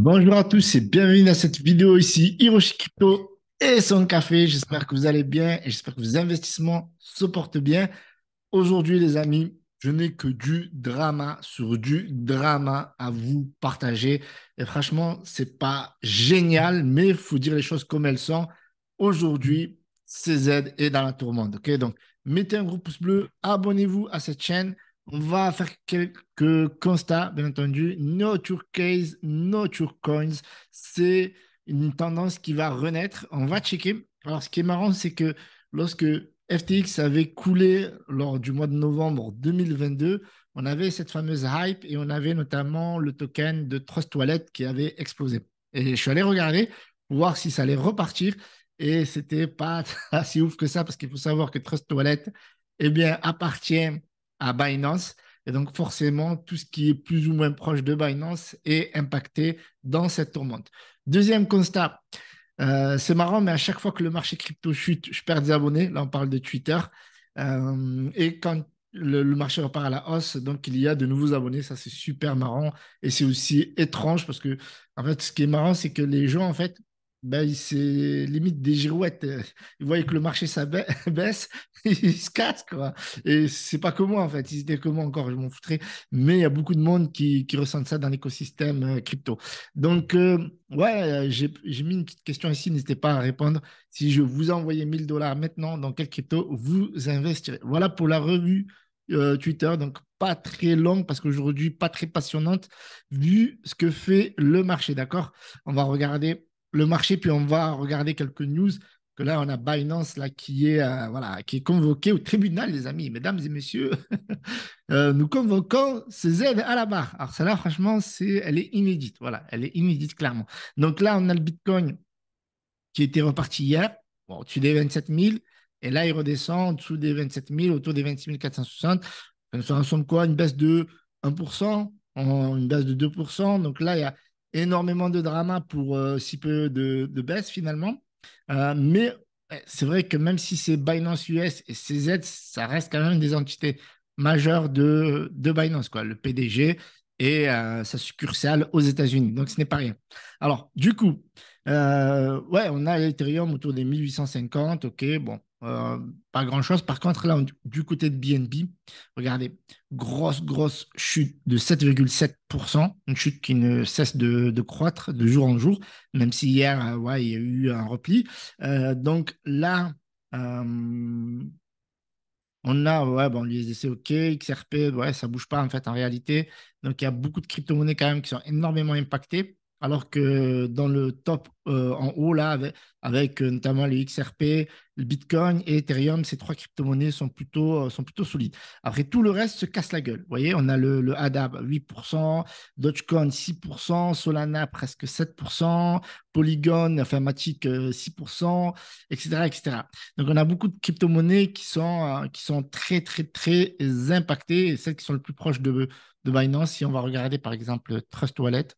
Bonjour à tous et bienvenue dans cette vidéo ici, Hiroshi Crypto et son café. J'espère que vous allez bien et j'espère que vos investissements se portent bien. Aujourd'hui, les amis, je n'ai que du drama sur du drama à vous partager. Et franchement, c'est pas génial, mais il faut dire les choses comme elles sont. Aujourd'hui, CZ est dans la tourmente. Ok, donc mettez un gros pouce bleu, abonnez-vous à cette chaîne. On va faire quelques constats, bien entendu. No your case, no your coins. C'est une tendance qui va renaître. On va checker. Alors, ce qui est marrant, c'est que lorsque FTX avait coulé lors du mois de novembre 2022, on avait cette fameuse hype et on avait notamment le token de Trust Wallet qui avait explosé. Et je suis allé regarder pour voir si ça allait repartir et c'était pas si ouf que ça parce qu'il faut savoir que Trust Wallet eh bien, appartient à Binance. Et donc, forcément, tout ce qui est plus ou moins proche de Binance est impacté dans cette tourmente. Deuxième constat, c'est marrant, mais à chaque fois que le marché crypto chute, je perds des abonnés. Là, on parle de Twitter. Et quand le marché repart à la hausse, donc il y a de nouveaux abonnés. Ça, c'est super marrant. Et c'est aussi étrange parce que, en fait, ce qui est marrant, c'est que les gens, en fait, ben, c'est limite des girouettes. Ils voient que le marché ça baisse, ils se cassent, quoi. Et c'est pas que moi, en fait. Ils étaient que moi encore, je m'en foutrais. Mais il y a beaucoup de monde qui ressentent ça dans l'écosystème crypto. Donc, ouais, j'ai mis une petite question ici, n'hésitez pas à répondre. Si je vous envoyais 1000 $ maintenant, dans quelle crypto vous investirez? Voilà pour la revue Twitter, donc pas très longue parce qu'aujourd'hui, pas très passionnante, vu ce que fait le marché, d'accord? On va regarder le marché, puis on va regarder quelques news. Que là, on a Binance là, voilà, qui est convoqué au tribunal, les amis, mesdames et messieurs. Nous convoquons ces aides à la barre. Alors, celle-là, franchement, elle est inédite. Voilà, elle est inédite, clairement. Donc là, on a le Bitcoin qui était reparti hier, bon, au-dessus des 27 000. Et là, il redescend en dessous des 27 000, autour des 26 460. Ça ressemble quoi? Une baisse de 1%, une baisse de 2%. Donc là, il y a énormément de drama pour si peu de baisse finalement. Mais c'est vrai que même si c'est Binance US et CZ, ça reste quand même des entités majeures de Binance, quoi. Le PDG et sa succursale aux États-Unis. Donc ce n'est pas rien. Alors, du coup, ouais, on a l'Ethereum autour des 1850. Ok, bon, pas grand-chose. Par contre, là, du côté de BNB, regardez, grosse chute de 7,7%, une chute qui ne cesse de croître de jour en jour, même si hier, ouais, il y a eu un repli. Donc là, euh, on a, ouais, bon, l'USDC, ok, XRP, ouais, ça bouge pas en fait en réalité. Donc il y a beaucoup de crypto-monnaies quand même qui sont énormément impactées. Alors que dans le top en haut, là, avec notamment les XRP, le Bitcoin et Ethereum, ces trois crypto-monnaies sont plutôt solides. Après, tout le reste se casse la gueule. Vous voyez, on a le ADA 8%, Dogecoin 6%, Solana presque 7%, Polygon, enfin Matic 6%, etc., etc. Donc, on a beaucoup de crypto-monnaies qui sont très impactées et celles qui sont le plus proches de Binance. Si on va regarder, par exemple, Trust Wallet,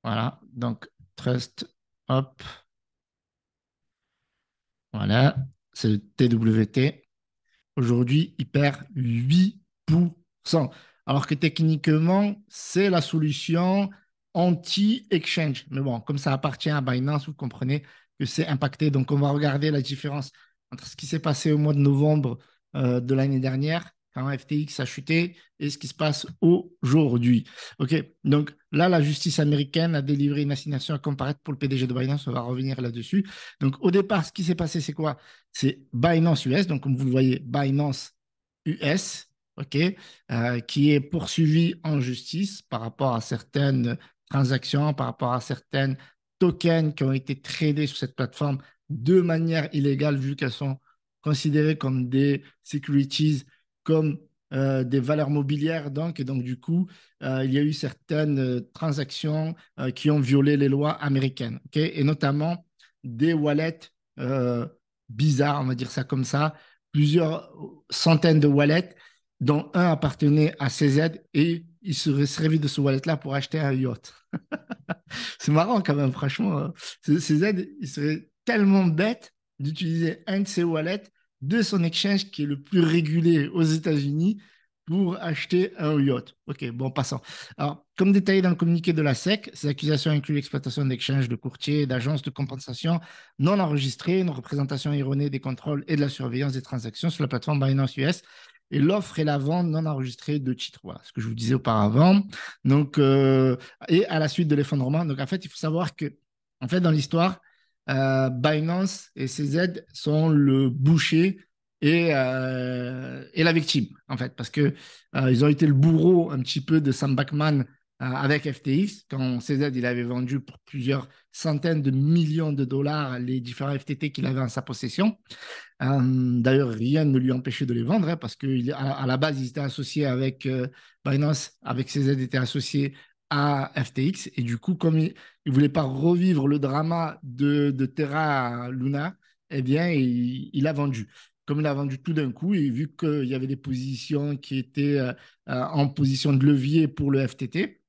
voilà, donc Trust, hop, voilà, c'est le TWT. Aujourd'hui, il perd 8%. Alors que techniquement, c'est la solution anti-exchange. Mais bon, comme ça appartient à Binance, vous comprenez que c'est impacté. Donc, on va regarder la différence entre ce qui s'est passé au mois de novembre de l'année dernière, quand FTX a chuté, et ce qui se passe aujourd'hui. OK, donc là, la justice américaine a délivré une assignation à comparaître pour le PDG de Binance. On va revenir là-dessus. Donc, au départ, ce qui s'est passé, c'est quoi? C'est Binance US, donc comme vous le voyez, Binance US, ok, qui est poursuivi en justice par rapport à certaines transactions, par rapport à certaines tokens qui ont été tradés sur cette plateforme de manière illégale, vu qu'elles sont considérées comme des securities, comme des valeurs mobilières. Donc du coup, il y a eu certaines transactions qui ont violé les lois américaines, ok, et notamment des wallets euh, bizarre, on va dire ça comme ça, plusieurs centaines de wallets, dont un appartenait à CZ et il serait servi de ce wallet-là pour acheter un yacht. C'est marrant quand même, franchement. CZ, il serait tellement bête d'utiliser un de ses wallets de son exchange qui est le plus régulé aux États-Unis pour acheter un yacht. Ok, bon, passons. Alors, comme détaillé dans le communiqué de la SEC, ces accusations incluent l'exploitation d'exchanges, de courtiers, d'agences de compensation non enregistrées, une représentation erronée des contrôles et de la surveillance des transactions sur la plateforme Binance US et l'offre et la vente non enregistrée de titres. Voilà ce que je vous disais auparavant. Donc, et à la suite de l'effondrement. Donc, en fait, il faut savoir que, en fait, dans l'histoire, Binance et CZ sont le boucher et la victime, en fait, parce que ils ont été le bourreau un petit peu de Sam Bankman avec FTX, quand CZ il avait vendu pour plusieurs centaines de millions de dollars les différents FTT qu'il avait en sa possession. D'ailleurs, rien ne lui empêchait de les vendre, hein, parce qu'à la base, ils étaient associés avec Binance, avec CZ était associé à FTX, et du coup, comme il ne voulait pas revivre le drama de Terra Luna, eh bien, il a vendu. Comme il a vendu tout d'un coup, et vu qu'il y avait des positions qui étaient en position de levier pour le FTT,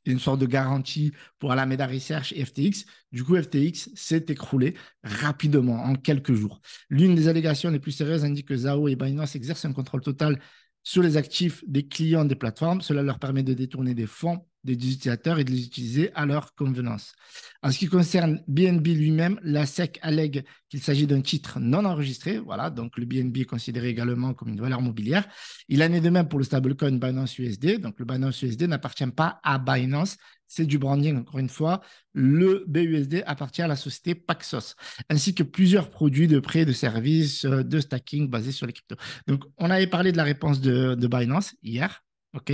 une sorte de garantie pour Alameda Research et FTX. Du coup, FTX s'est écroulé rapidement, en quelques jours. L'une des allégations les plus sérieuses indique que Zao et Binance exercent un contrôle total sur les actifs des clients des plateformes. Cela leur permet de détourner des fonds des utilisateurs et de les utiliser à leur convenance. En ce qui concerne BNB lui-même, la SEC allègue qu'il s'agit d'un titre non enregistré. Voilà, donc le BNB est considéré également comme une valeur mobilière. Il en est de même pour le stablecoin Binance USD. Donc le Binance USD n'appartient pas à Binance, c'est du branding encore une fois. Le BUSD appartient à la société Paxos, ainsi que plusieurs produits de prêt, de services, de stacking basés sur les cryptos. Donc on avait parlé de la réponse de Binance hier. OK.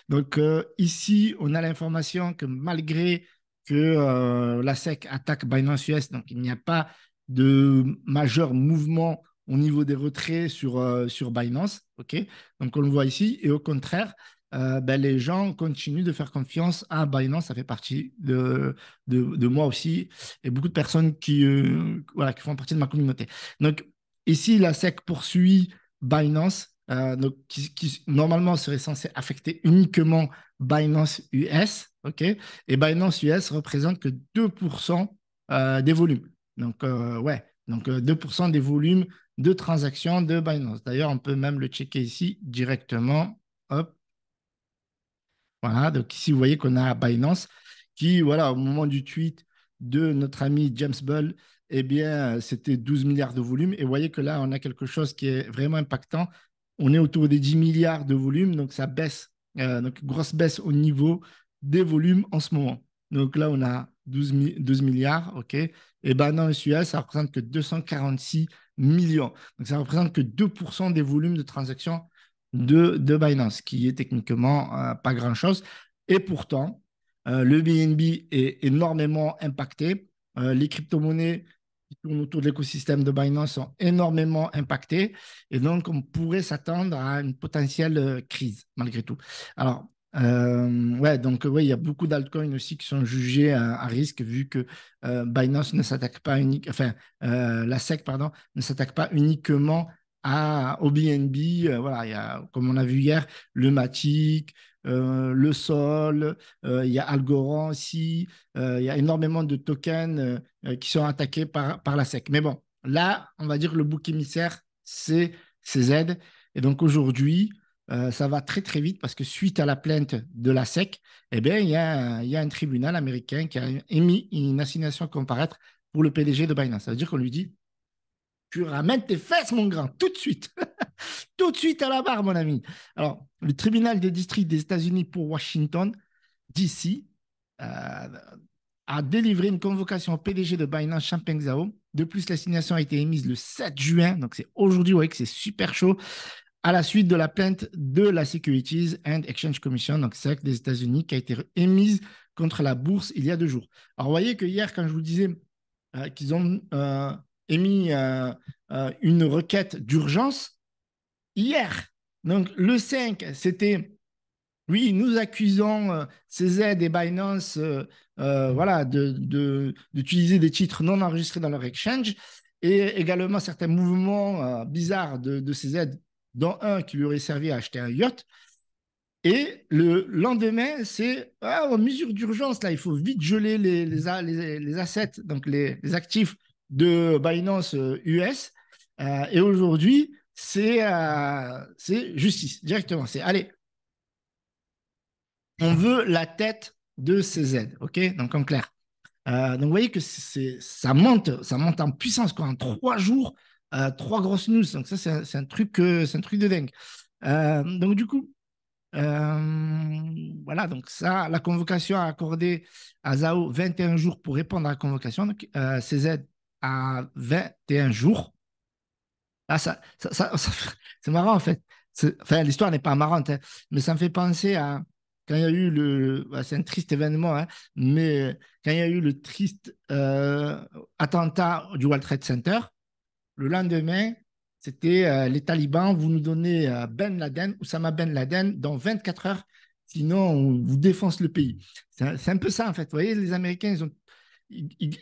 Donc ici, on a l'information que malgré que la SEC attaque Binance US, donc il n'y a pas de majeur mouvement au niveau des retraits sur Binance. OK. Donc on le voit ici. Et au contraire, ben, les gens continuent de faire confiance à Binance. Ça fait partie de moi aussi et beaucoup de personnes voilà, qui font partie de ma communauté. Donc ici, la SEC poursuit Binance, donc, qui normalement serait censé affecter uniquement Binance US, OK? Et Binance US représente que 2% des volumes. Donc, ouais, donc 2% des volumes de transactions de Binance. D'ailleurs, on peut même le checker ici directement. Hop, voilà, donc ici, vous voyez qu'on a Binance qui, voilà, au moment du tweet de notre ami James Bull, eh bien, c'était 12 milliards de volume. Et vous voyez que là, on a quelque chose qui est vraiment impactant. On est autour des 10 milliards de volume, donc ça baisse. Donc, grosse baisse au niveau des volumes en ce moment. Donc là, on a 12 milliards, OK. Et Binance US, ça représente que 246 millions. Donc, ça représente que 2% des volumes de transactions de Binance, qui est techniquement pas grand-chose. Et pourtant, le BNB est énormément impacté. Les crypto-monnaies qui tournent autour de l'écosystème de Binance sont énormément impactées. Et donc, on pourrait s'attendre à une potentielle crise, malgré tout. Alors, ouais, donc ouais, il y a beaucoup d'altcoins aussi qui sont jugés à risque vu que Binance ne s'attaque pas uniquement, enfin, la SEC, pardon, ne s'attaque pas uniquement au BNB. Voilà, il y a, comme on a vu hier, le Matic, le Sol, il y a Algorand aussi, il y a énormément de tokens qui sont attaqués par la SEC. Mais bon, là, on va dire le bouc émissaire, c'est CZ. Et donc aujourd'hui, ça va très très vite parce que suite à la plainte de la SEC, eh bien, il y a un tribunal américain qui a émis une assignation comparaître pour le PDG de Binance. Ça veut dire qu'on lui dit, tu ramènes tes fesses, mon grand, tout de suite. Tout de suite à la barre, mon ami. Alors, le tribunal des districts des États-Unis pour Washington, D.C., euh, a délivré une convocation au PDG de Binance, Changpeng Zhao. De plus, l'assignation a été émise le 7 juin, donc c'est aujourd'hui, vous voyez que c'est super chaud, à la suite de la plainte de la Securities and Exchange Commission, donc SEC des États-Unis, qui a été émise contre la bourse il y a 2 jours. Alors, vous voyez que hier, quand je vous disais qu'ils ont émis une requête d'urgence, hier, donc le 5, c'était oui, nous accusons CZ et Binance voilà, d'utiliser des titres non enregistrés dans leur exchange et également certains mouvements bizarres de CZ, dont un qui lui aurait servi à acheter un yacht. Et le lendemain, c'est en mesure d'urgence, là, il faut vite geler les assets, donc les actifs de Binance US. Et aujourd'hui, c'est justice, directement. C'est, allez, on veut la tête de CZ, OK? Donc, en clair. Donc, vous voyez que ça monte en puissance, quoi. En 3 jours, 3 grosses news. Donc, ça, c'est un truc de dingue. Donc, du coup, voilà, donc ça, la convocation a accordé à Zao 21 jours pour répondre à la convocation. Donc, CZ a 21 jours. Ah, c'est marrant en fait. Enfin, l'histoire n'est pas marrante, hein, mais ça me fait penser à quand il y a eu c'est un triste événement, hein, mais quand il y a eu le triste attentat du World Trade Center, le lendemain, c'était les talibans, vous nous donnez Ben Laden, Oussama Ben Laden, dans 24 heures, sinon on vous défonce le pays. C'est un peu ça en fait. Vous voyez, les Américains,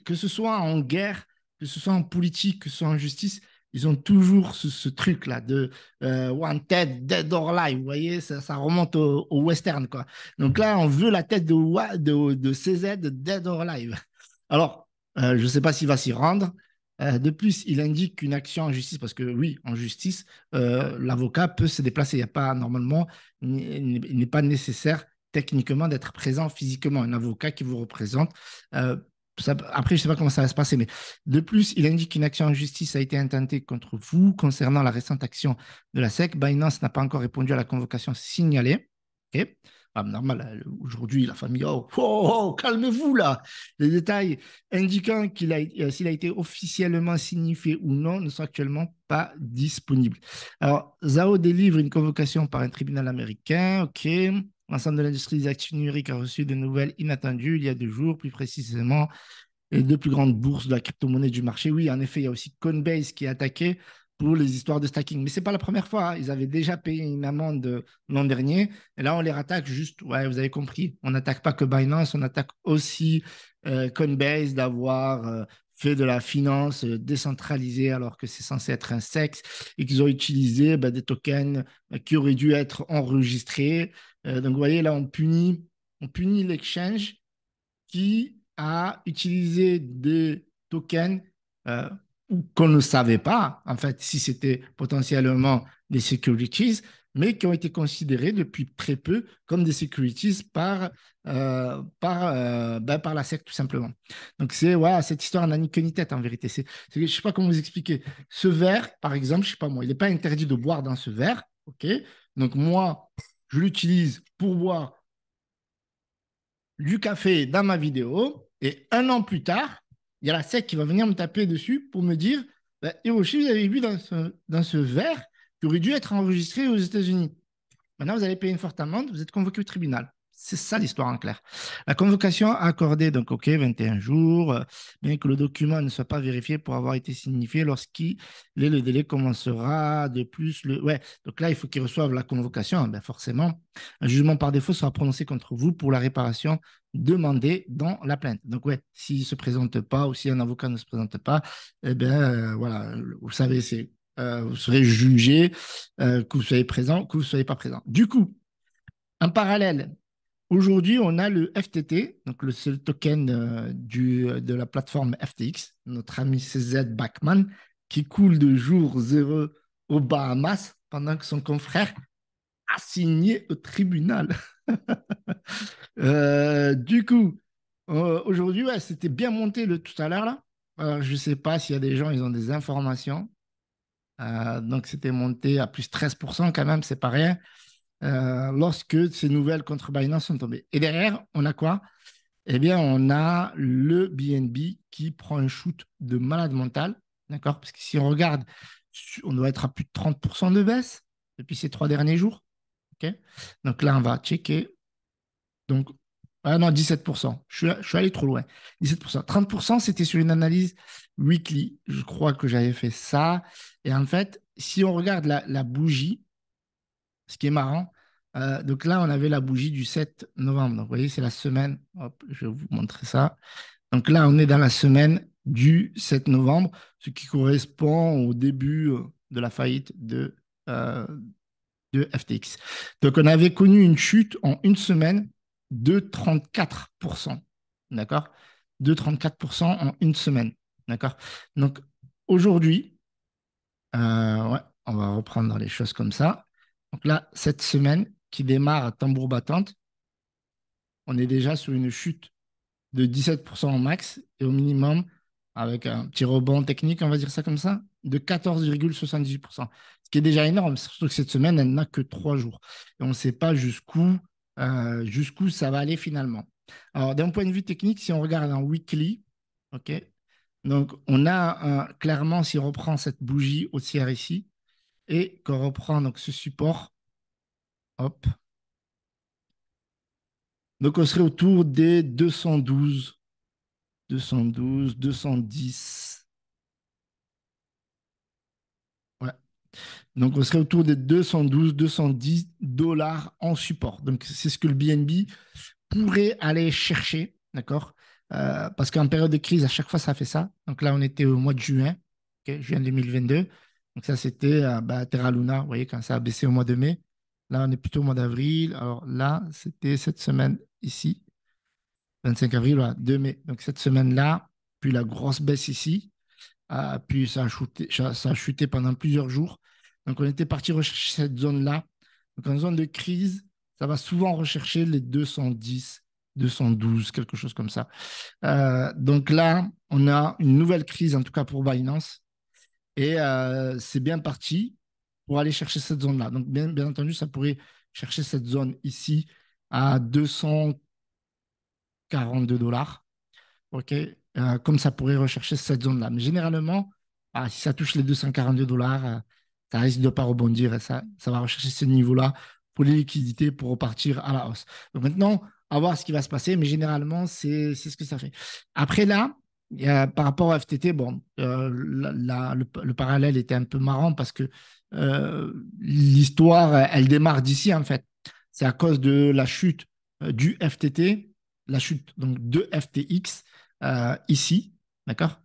que ce soit en guerre, que ce soit en politique, que ce soit en justice, ils ont toujours ce truc-là de Wanted, Dead or Alive. Vous voyez, ça remonte au western, quoi. Donc là, on veut la tête de CZ, Dead or Alive. Alors, je ne sais pas s'il va s'y rendre. De plus, il indique qu'une action en justice, parce que oui, en justice, l'avocat peut se déplacer. Il n'y a pas, normalement, il n'est pas nécessaire techniquement d'être présent physiquement. Un avocat qui vous représente après, je ne sais pas comment ça va se passer, mais de plus, il indique qu'une action en justice a été intentée contre vous concernant la récente action de la SEC. Binance n'a pas encore répondu à la convocation signalée. Okay. Ah, normal, aujourd'hui, la famille, calmez-vous là. Les détails indiquant s'il a été officiellement signifié ou non ne sont actuellement pas disponibles. Alors, Zao délivre une convocation par un tribunal américain. OK. L'ensemble de l'industrie des actifs numériques a reçu de nouvelles inattendues il y a 2 jours, plus précisément les 2 plus grandes bourses de la crypto-monnaie du marché. Oui, en effet, il y a aussi Coinbase qui est attaqué pour les histoires de stacking. Mais ce n'est pas la première fois, hein. Ils avaient déjà payé une amende l'an dernier. Et là, on les rattaque juste, ouais, vous avez compris. On n'attaque pas que Binance, on attaque aussi Coinbase d'avoir fait de la finance décentralisée alors que c'est censé être un sexe et qu'ils ont utilisé des tokens qui auraient dû être enregistrés. Donc, vous voyez, là, on punit l'exchange qui a utilisé des tokens euh, qu'on ne savait pas, en fait, si c'était potentiellement des securities, mais qui ont été considérés depuis très peu comme des securities par la SEC, tout simplement. Donc, voilà, cette histoire n'a ni queue ni tête, en vérité. Je ne sais pas comment vous expliquer. Ce verre, par exemple, je ne sais pas moi, il n'est pas interdit de boire dans ce verre, OK? Donc, moi, je l'utilise pour boire du café dans ma vidéo et 1 an plus tard, il y a la SEC qui va venir me taper dessus pour me dire bah, Hiroshi, vous avez vu dans ce verre qui aurait dû être enregistré aux États-Unis. Maintenant, vous allez payer une forte amende, vous êtes convoqué au tribunal. C'est ça l'histoire en clair. La convocation accordée, donc OK, 21 jours, bien que le document ne soit pas vérifié pour avoir été signifié lorsqu'il le délai commencera de plus. Ouais, donc là, il faut qu'ils reçoivent la convocation. Ben forcément, un jugement par défaut sera prononcé contre vous pour la réparation demandée dans la plainte. Donc, ouais, s'il ne se présente pas ou si un avocat ne se présente pas, eh bien, voilà, vous savez, vous serez jugé, que vous soyez présent, que vous ne soyez pas présent. Du coup, en parallèle, aujourd'hui, on a le FTT, donc le seul token de la plateforme FTX, notre ami CZ Backman, qui coule de jour zéro aux Bahamas pendant que son confrère a signé au tribunal. Du coup, aujourd'hui, ouais, c'était bien monté tout à l'heure là. Je ne sais pas s'il y a des gens, ils ont des informations. Donc, c'était monté à plus 13% quand même, c'est pas rien. Lorsque ces nouvelles contre Binance sont tombées. Et derrière, on a quoi? Eh bien, on a le BNB qui prend un shoot de malade mental, d'accord? Parce que si on regarde, on doit être à plus de 30% de baisse depuis ces 3 derniers jours, ok? Donc là, on va checker. Donc, ah non, 17%. Je suis allé trop loin. 17%. 30%, c'était sur une analyse weekly. Je crois que j'avais fait ça. Et en fait, si on regarde la bougie, ce qui est marrant, donc là, on avait la bougie du 7 novembre. Donc, vous voyez, c'est la semaine. Hop, je vais vous montrer ça. Donc là, on est dans la semaine du 7 novembre, ce qui correspond au début de la faillite de FTX. Donc, on avait connu une chute en une semaine de 34%. D'accord? De 34% en une semaine. D'accord? Donc, aujourd'hui, ouais. on va reprendre les choses comme ça. Donc là, cette semaine qui démarre à tambour battante, on est déjà sur une chute de 17% au max et au minimum, avec un petit rebond technique, on va dire ça comme ça, de 14,78%. Ce qui est déjà énorme, surtout que cette semaine, elle n'a que 3 jours. Et on ne sait pas jusqu'où ça va aller finalement. Alors, d'un point de vue technique, si on regarde en weekly, OK, donc on a clairement, si on reprend cette bougie haussière ici et qu'on reprend donc ce support, hop, donc on serait autour des 210. Ouais. Donc, on serait autour des 210 $ en support. Donc, c'est ce que le BNB pourrait aller chercher, d'accord. Parce qu'en période de crise, à chaque fois, ça fait ça. Donc là, on était au mois de juin, ok, juin 2022. Donc ça, c'était Terra Luna, vous voyez, quand ça a baissé au mois de mai. Là, on est plutôt au mois d'avril. Alors là, c'était cette semaine ici, 25 avril, voilà, 2 mai. Donc cette semaine-là, puis la grosse baisse ici. Puis ça a chuté pendant plusieurs jours. Donc, on était parti rechercher cette zone-là. Donc, en zone de crise, ça va souvent rechercher les 210, 212, quelque chose comme ça. Donc là, on a une nouvelle crise, en tout cas pour Binance. Et c'est bien parti pour aller chercher cette zone-là. Donc, bien entendu, ça pourrait chercher cette zone ici à 242 $. OK, comme ça pourrait rechercher cette zone-là. Mais généralement, si ça touche les 242 $, ça risque de ne pas rebondir et ça va rechercher ce niveau-là pour les liquidités pour repartir à la hausse. Donc maintenant, à voir ce qui va se passer, mais généralement, c'est ce que ça fait. Après là, par rapport au FTT, bon, le parallèle était un peu marrant parce que l'histoire, elle démarre d'ici en fait. C'est à cause de la chute du FTT, la chute donc de FTX ici, d'accord,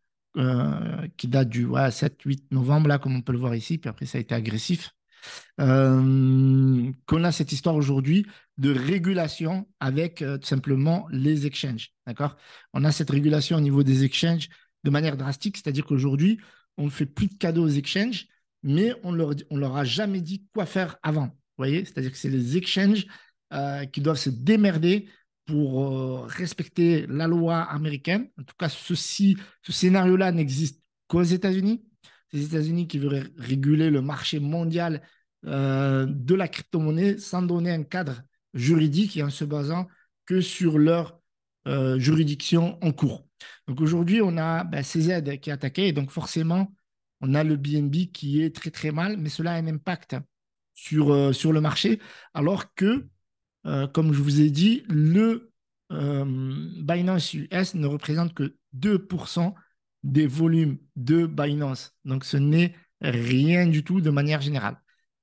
qui date du 7-8 novembre, là, comme on peut le voir ici, puis après ça a été agressif, qu'on a cette histoire aujourd'hui de régulation avec tout simplement les exchanges, d'accord. On a cette régulation au niveau des exchanges de manière drastique, c'est-à-dire qu'aujourd'hui, on ne fait plus de cadeaux aux exchanges, mais on leur a jamais dit quoi faire avant, vous voyez, c'est-à-dire que c'est les exchanges qui doivent se démerder pour respecter la loi américaine. En tout cas, ce scénario-là n'existe qu'aux États-Unis. C'est les États-Unis qui veulent réguler le marché mondial de la crypto-monnaie sans donner un cadre juridique et en se basant que sur leur juridiction en cours. Donc aujourd'hui, on a CZ qui est attaqué et donc forcément, on a le BNB qui est très très mal, mais cela a un impact sur le marché, alors que comme je vous ai dit, le Binance US ne représente que 2% des volumes de Binance. Donc, ce n'est rien du tout de manière générale.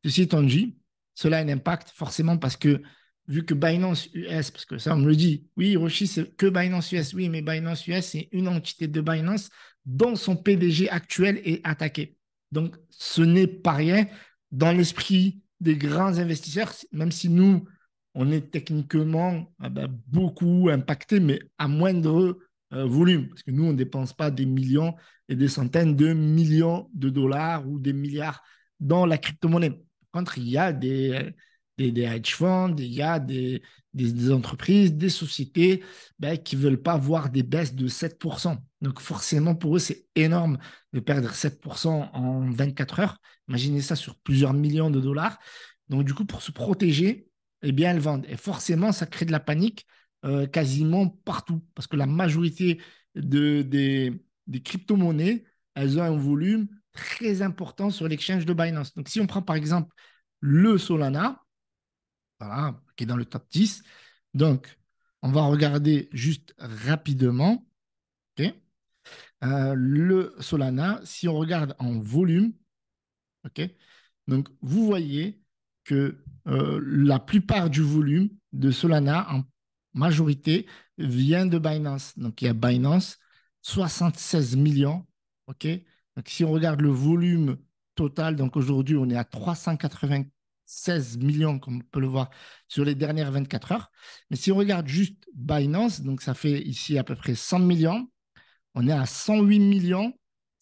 Ceci étant dit, cela a un impact forcément parce que vu que Binance US, parce que ça on me le dit, oui, Hiroshi, c'est que Binance US, oui, mais Binance US, c'est une entité de Binance dont son PDG actuel est attaqué. Donc, ce n'est pas rien dans l'esprit des grands investisseurs, même si nous, on est techniquement beaucoup impacté, mais à moindre volume. Parce que nous, on ne dépense pas des millions et des centaines de millions de dollars ou des milliards dans la crypto-monnaie. Par contre, il y a des hedge funds, il y a des entreprises, des sociétés qui ne veulent pas voir des baisses de 7%. Donc forcément, pour eux, c'est énorme de perdre 7% en 24 heures. Imaginez ça sur plusieurs millions de dollars. Donc du coup, pour se protéger, eh bien, elles vendent. Et forcément, ça crée de la panique quasiment partout. Parce que la majorité des crypto-monnaies, elles ont un volume très important sur l'exchange de Binance. Donc, si on prend par exemple le Solana, voilà, qui est dans le top 10, donc on va regarder juste rapidement. Okay, le Solana, si on regarde en volume, ok, donc vous voyez que la plupart du volume de Solana, en majorité, vient de Binance. Donc il y a Binance, 76 millions. Ok. Donc si on regarde le volume total, donc aujourd'hui on est à 396 millions, comme on peut le voir sur les dernières 24 heures. Mais si on regarde juste Binance, donc ça fait ici à peu près 100 millions, on est à 108 millions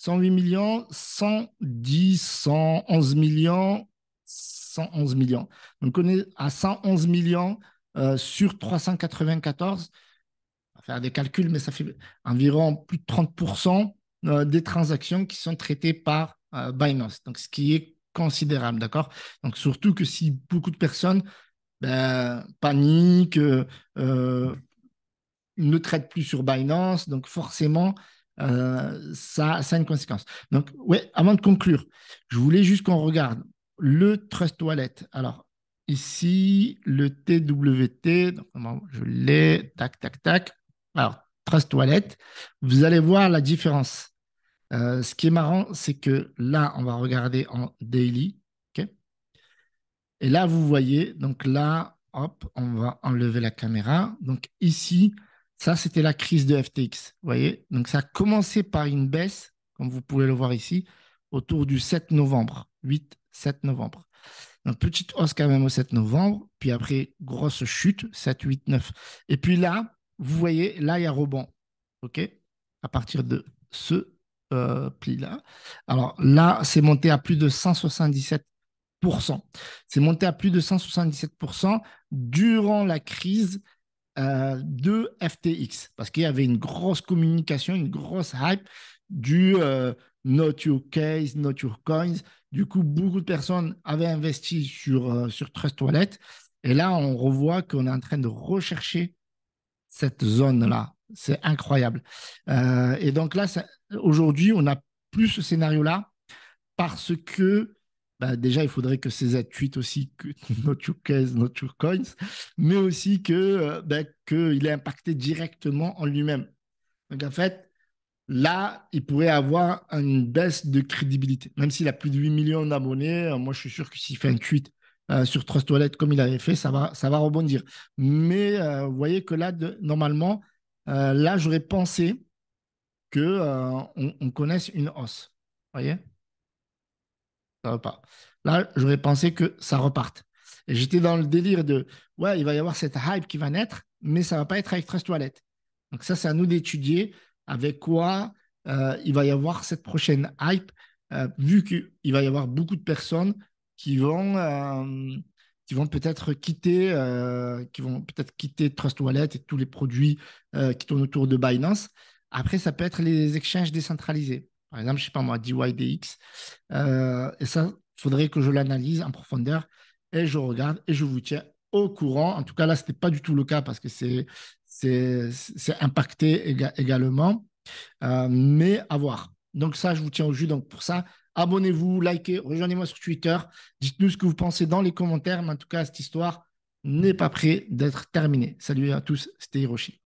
108 millions, 110, 111 millions, 111 millions. Donc, on est à 111 millions sur 394. On va faire des calculs, mais ça fait environ plus de 30% des transactions qui sont traitées par Binance. Donc, ce qui est considérable, d'accord? Donc, surtout que si beaucoup de personnes paniquent, ne traitent plus sur Binance, donc forcément, ça a une conséquence. Donc, ouais, avant de conclure, je voulais juste qu'on regarde le Trust Wallet. Alors, ici, le TWT, donc, je l'ai, tac, tac, tac. Alors, Trust Wallet, vous allez voir la différence. Ce qui est marrant, c'est que là, on va regarder en daily. OK. Et là, vous voyez, donc là, hop, on va enlever la caméra. Donc ici, ça, c'était la crise de FTX. Vous voyez? Donc ça a commencé par une baisse, comme vous pouvez le voir ici, autour du 7 novembre, 8-7 novembre. Donc petite hausse quand même au 7 novembre, puis après, grosse chute, 7, 8, 9. Et puis là, vous voyez, là, il y a rebond. OK? À partir de ce pli-là. Alors là, c'est monté à plus de 177%. C'est monté à plus de 177% durant la crise de FTX, parce qu'il y avait une grosse communication, une grosse hype du Not Your Case, Not Your Coins. Du coup, beaucoup de personnes avaient investi sur Trust Wallet. Et là, on revoit qu'on est en train de rechercher cette zone-là. C'est incroyable. Et donc là, aujourd'hui, on n'a plus ce scénario-là parce que déjà, il faudrait que CZ tweet aussi que not your case, not your coins, mais aussi qu'il est impacté directement en lui-même. Donc, en fait, là, il pourrait avoir une baisse de crédibilité. Même s'il a plus de 8 millions d'abonnés, moi, je suis sûr que s'il fait un tweet sur Trust Wallet comme il avait fait, ça va rebondir. Mais vous voyez que là, normalement, là, j'aurais pensé qu'on connaisse une hausse. Vous voyez? Ça repart. Là, j'aurais pensé que ça reparte. Et j'étais dans le délire de, ouais, il va y avoir cette hype qui va naître, mais ça ne va pas être avec Trust Wallet. Donc ça, c'est à nous d'étudier avec quoi il va y avoir cette prochaine hype, vu qu'il va y avoir beaucoup de personnes qui vont, euh, qui vont peut-être quitter Trust Wallet et tous les produits qui tournent autour de Binance. Après, ça peut être les exchanges décentralisés. Par exemple, je ne sais pas moi, DYDX. Et ça, il faudrait que je l'analyse en profondeur et je regarde et je vous tiens au courant. En tout cas, là, ce n'était pas du tout le cas parce que c'est impacté également, mais à voir. Donc ça, je vous tiens au jus. Donc pour ça, abonnez-vous, likez, rejoignez-moi sur Twitter. Dites-nous ce que vous pensez dans les commentaires. Mais en tout cas, cette histoire n'est pas près d'être terminée. Salut à tous, c'était Hiroshi.